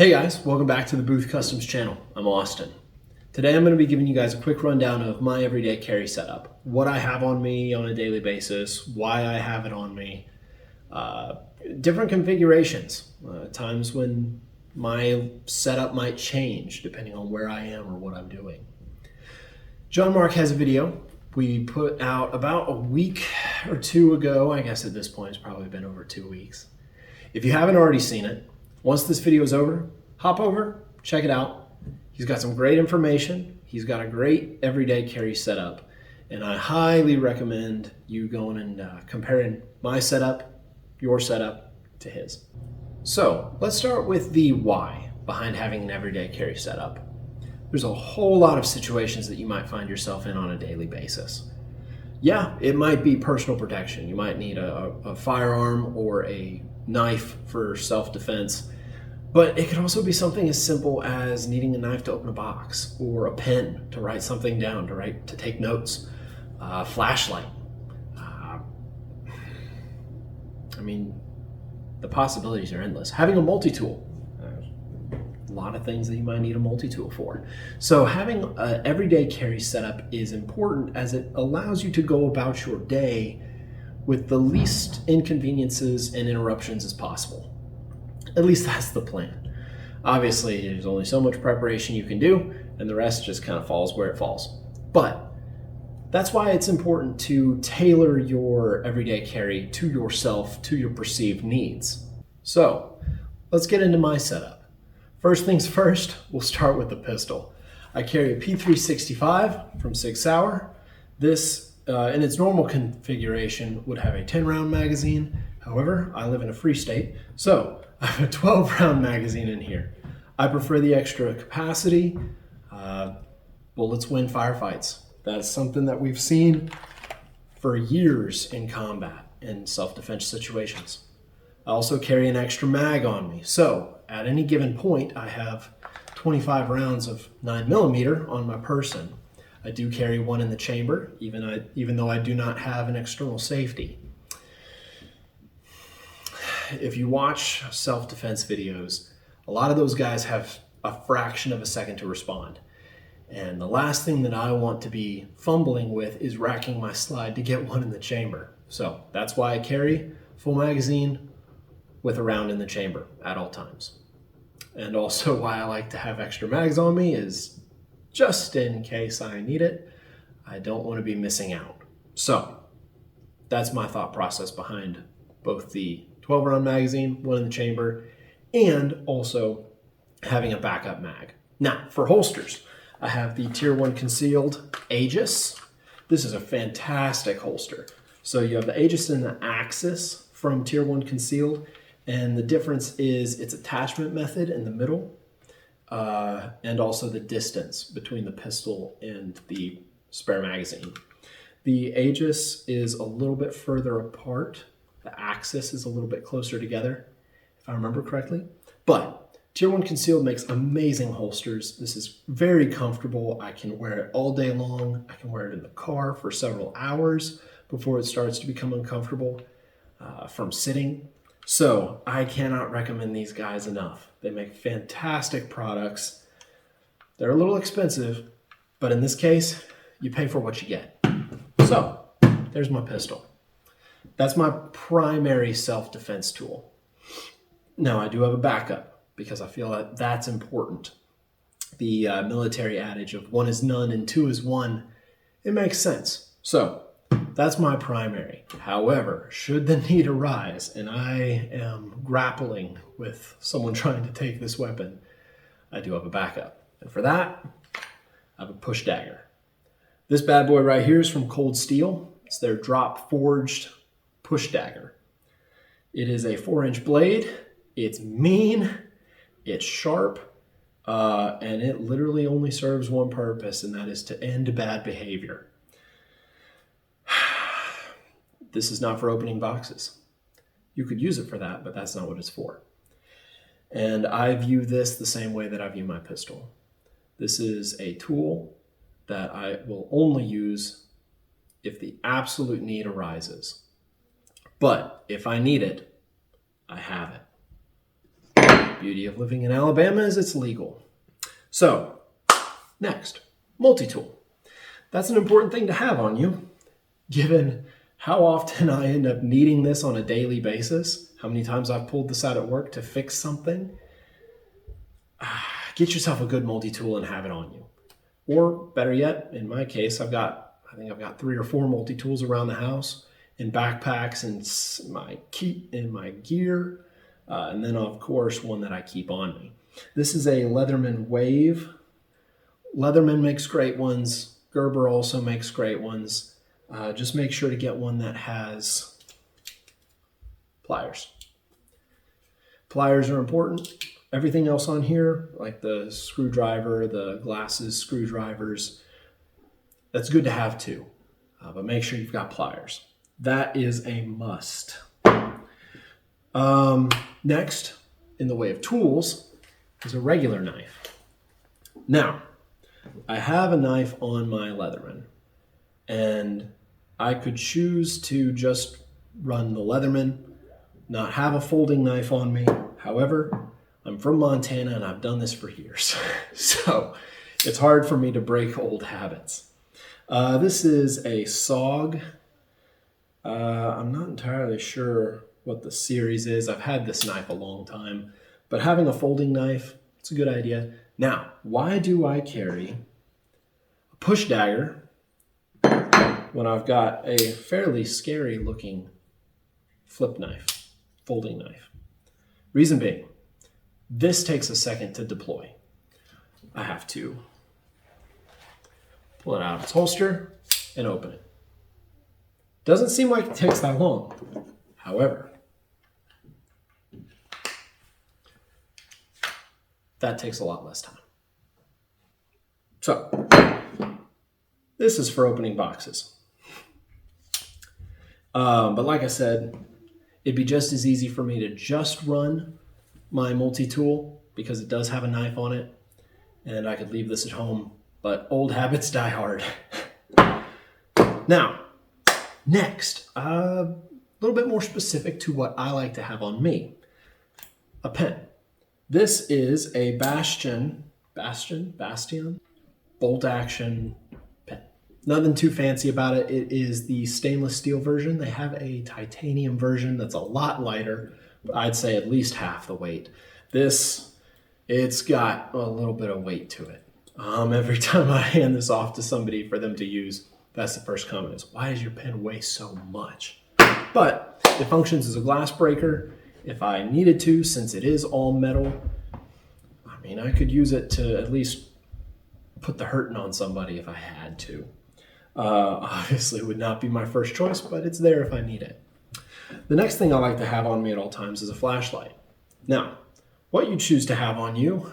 Hey guys, welcome back to the Booth Customs channel. I'm Austin. Today I'm going to be giving you guys a quick rundown of my everyday carry setup, what I have on me on a daily basis, why I have it on me, different configurations, times when my setup might change depending on where I am or what I'm doing. John Mark has a video we put out about a week or two ago. I guess at this point it's probably been over 2 weeks. If you haven't already seen it, once this video is over, hop over, check it out. He's got some great information. He's got a great everyday carry setup. And I highly recommend you going and comparing my setup, your setup, to his. So let's start with the why behind having an everyday carry setup. There's a whole lot of situations that you might find yourself in on a daily basis. Yeah, it might be personal protection. You might need a firearm or a knife for self-defense, but it could also be something as simple as needing a knife to open a box, or a pen to write something down, to take notes, a flashlight. I mean, the possibilities are endless. Having a multi-tool, a lot of things that you might need a multi-tool for. So having an everyday carry setup is important as it allows you to go about your day with the least inconveniences and interruptions as possible. At least that's the plan. Obviously, there's only so much preparation you can do, and the rest just kind of falls where it falls. But that's why it's important to tailor your everyday carry to yourself, to your perceived needs. So let's get into my setup. First things first, we'll start with the pistol. I carry a P365 from Sig Sauer. This in its normal configuration would have a 10-round magazine. However, I live in a free state, so I have a 12-round magazine in here. I prefer the extra capacity. Bullets win firefights. That's something that we've seen for years in combat and self-defense situations. I also carry an extra mag on me, so at any given point I have 25 rounds of 9mm on my person. I do carry one in the chamber, even though I do not have an external safety. If you watch self-defense videos, a lot of those guys have a fraction of a second to respond. And the last thing that I want to be fumbling with is racking my slide to get one in the chamber. So that's why I carry full magazine with a round in the chamber at all times. And also why I like to have extra mags on me is just in case I need it. I don't want to be missing out. So that's my thought process behind both the 12-round magazine, one in the chamber, and also having a backup mag. Now, for holsters, I have the Tier 1 Concealed Aegis. This is a fantastic holster. So you have the Aegis and the Axis from Tier 1 Concealed, and the difference is its attachment method in the middle, and also the distance between the pistol and the spare magazine. The Aegis is a little bit further apart. The Axis is a little bit closer together, if I remember correctly. But Tier 1 Concealed makes amazing holsters. This is very comfortable. I can wear it all day long. I can wear it in the car for several hours before it starts to become uncomfortable from sitting. So I cannot recommend these guys enough. They make fantastic products. They're a little expensive, but in this case, you pay for what you get. So there's my pistol. That's my primary self-defense tool. Now I do have a backup because I feel that that's important. The military adage of 1 is none and 2 is 1, it makes sense. So that's my primary. However, should the need arise and I am grappling with someone trying to take this weapon, I do have a backup. And for that, I have a push dagger. This bad boy right here is from Cold Steel. It's their drop forged push dagger. It is a 4-inch blade. It's mean, it's sharp, and it literally only serves one purpose, and that is to end bad behavior. This is not for opening boxes. You could use it for that, but that's not what it's for. And I view this the same way that I view my pistol. This is a tool that I will only use if the absolute need arises. But if I need it, I have it. Beauty of living in Alabama is it's legal. So, next, multi-tool. That's an important thing to have on you, given how often I end up needing this on a daily basis, how many times I've pulled this out at work to fix something. Get yourself a good multi-tool and have it on you. Or better yet, in my case, I think I've got 3 or 4 multi-tools around the house in backpacks and my gear, and then of course one that I keep on me. This is a Leatherman Wave. Leatherman makes great ones. Gerber also makes great ones. Just make sure to get one that has pliers. Pliers are important. Everything else on here, like the screwdriver, the glasses, screwdrivers, that's good to have too. But make sure you've got pliers. That is a must. Next, in the way of tools, is a regular knife. Now, I have a knife on my Leatherman, and I could choose to just run the Leatherman, not have a folding knife on me. However, I'm from Montana and I've done this for years, so it's hard for me to break old habits. This is a SOG. I'm not entirely sure what the series is. I've had this knife a long time, but having a folding knife, it's a good idea. Now, why do I carry a push dagger when I've got a fairly scary looking flip knife, folding knife? Reason being, this takes a second to deploy. I have to pull it out of its holster and open it. Doesn't seem like it takes that long. However, that takes a lot less time. So, this is for opening boxes. But like I said, it'd be just as easy for me to just run my multi-tool because it does have a knife on it, and I could leave this at home, but old habits die hard. Now, next, a little bit more specific to what I like to have on me, a pen. This is a Bastion bolt action pen. Nothing too fancy about it. It is the stainless steel version. They have a titanium version that's a lot lighter. I'd say at least half the weight. It's got a little bit of weight to it. Every time I hand this off to somebody for them to use, that's the first comment is, why does your pen weigh so much? But it functions as a glass breaker if I needed to, since it is all metal. I mean, I could use it to at least put the hurting on somebody if I had to. Obviously, it would not be my first choice, but it's there if I need it. The next thing I like to have on me at all times is a flashlight. Now, what you choose to have on you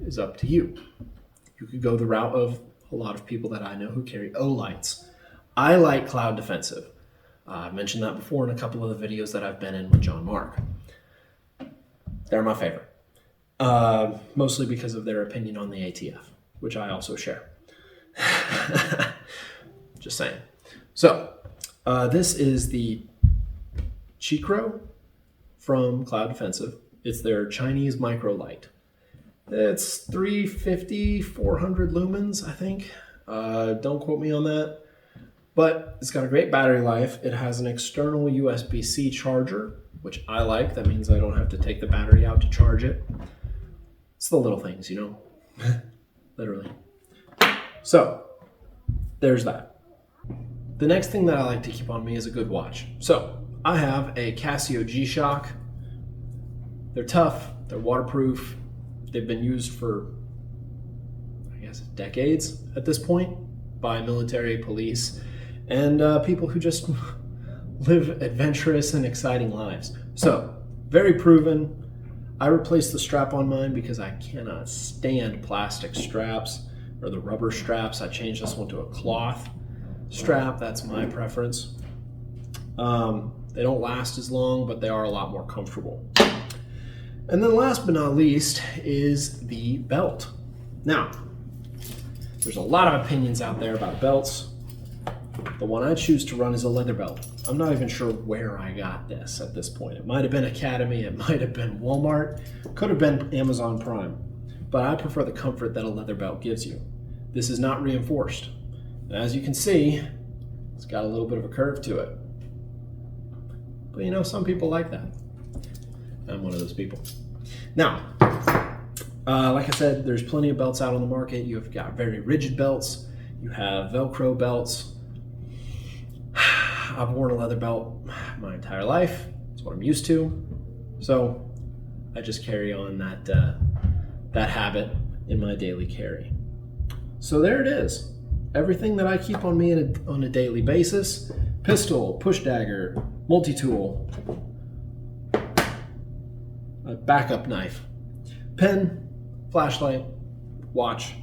is up to you. You could go the route of a lot of people that I know who carry O-lights. I like Cloud Defensive. I've mentioned that before in a couple of the videos that I've been in with John Mark. They're my favorite. Mostly because of their opinion on the ATF, which I also share. Just saying. So, this is the Chikro from Cloud Defensive. It's their Chinese micro light. It's 350, 400 lumens, I think. Don't quote me on that. But it's got a great battery life. It has an external USB-C charger, which I like. That means I don't have to take the battery out to charge it. It's the little things, you know? Literally. So, there's that. The next thing that I like to keep on me is a good watch. So, I have a Casio G-Shock. They're tough, they're waterproof. They've been used for, I guess, decades at this point by military, police, and people who just live adventurous and exciting lives. So, very proven. I replaced the strap on mine because I cannot stand plastic straps or the rubber straps. I changed this one to a cloth strap. That's my preference. They don't last as long, but they are a lot more comfortable. And then last but not least is the belt. Now, there's a lot of opinions out there about belts. the one I choose to run is a leather belt. I'm not even sure where I got this at this point. It might have been Academy, it might have been Walmart, could have been Amazon Prime, but I prefer the comfort that a leather belt gives you. This is not reinforced. And as you can see, it's got a little bit of a curve to it. But you know, some people like that. I'm one of those people. Now, like I said, there's plenty of belts out on the market. You've got very rigid belts. You have Velcro belts. I've worn a leather belt my entire life. It's what I'm used to. So I just carry on that habit in my daily carry. So there it is. Everything that I keep on me on a daily basis: pistol, push dagger, multi-tool, a backup knife, pen, flashlight, watch,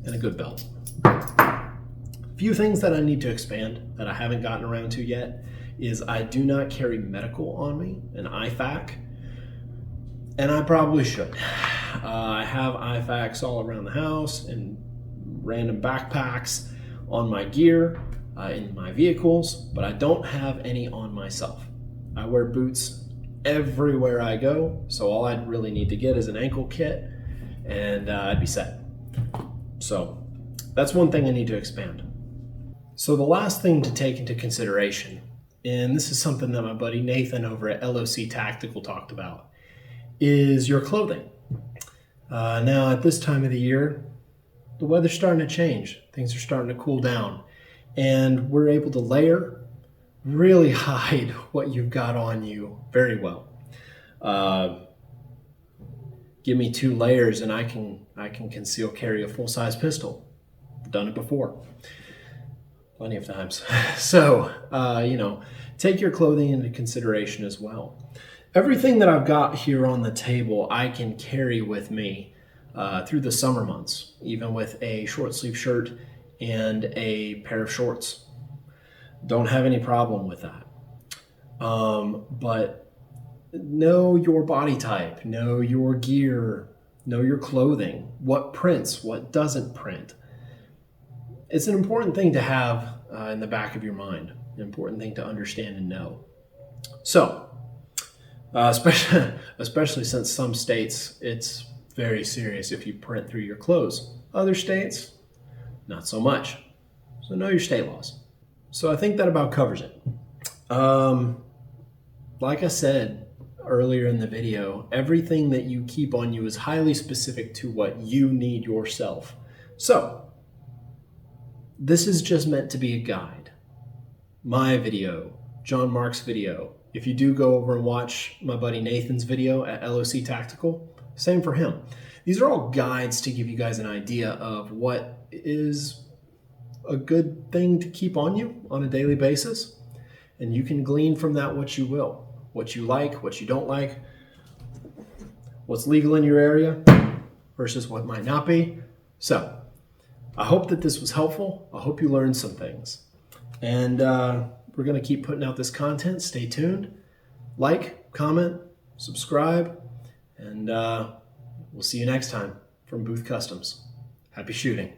and a good belt. Few things that I need to expand that I haven't gotten around to yet is I do not carry medical on me, an IFAK, and I probably should. I have IFAKs all around the house and random backpacks on my gear, in my vehicles, but I don't have any on myself. I wear boots everywhere I go, so all I'd really need to get is an ankle kit and I'd be set. So that's one thing I need to expand. So the last thing to take into consideration, and this is something that my buddy Nathan over at LOC Tactical talked about, is your clothing. Now at this time of the year, the weather's starting to change. Things are starting to cool down, and we're able to layer, really hide what you've got on you very well. Give me 2 layers and I can conceal carry a full-size pistol. I've done it before, plenty of times. So, you know, take your clothing into consideration as well. Everything that I've got here on the table, I can carry with me through the summer months, even with a short sleeve shirt and a pair of shorts. Don't have any problem with that. But know your body type, know your gear, know your clothing, what prints, what doesn't print. It's an important thing to have in the back of your mind, an important thing to understand and know. So, especially since some states, it's very serious if you print through your clothes. Other states, not so much. So know your state laws. So I think that about covers it. Like I said earlier in the video, everything that you keep on you is highly specific to what you need yourself. So this is just meant to be a guide. My video, John Mark's video. If you do go over and watch my buddy Nathan's video at LOC Tactical, same for him. These are all guides to give you guys an idea of what is a good thing to keep on you on a daily basis. And you can glean from that what you will, what you like, what you don't like, what's legal in your area versus what might not be. So I hope that this was helpful. I hope you learned some things. And we're going to keep putting out this content. Stay tuned. Like, comment, subscribe, and we'll see you next time from Booth Customs. Happy shooting.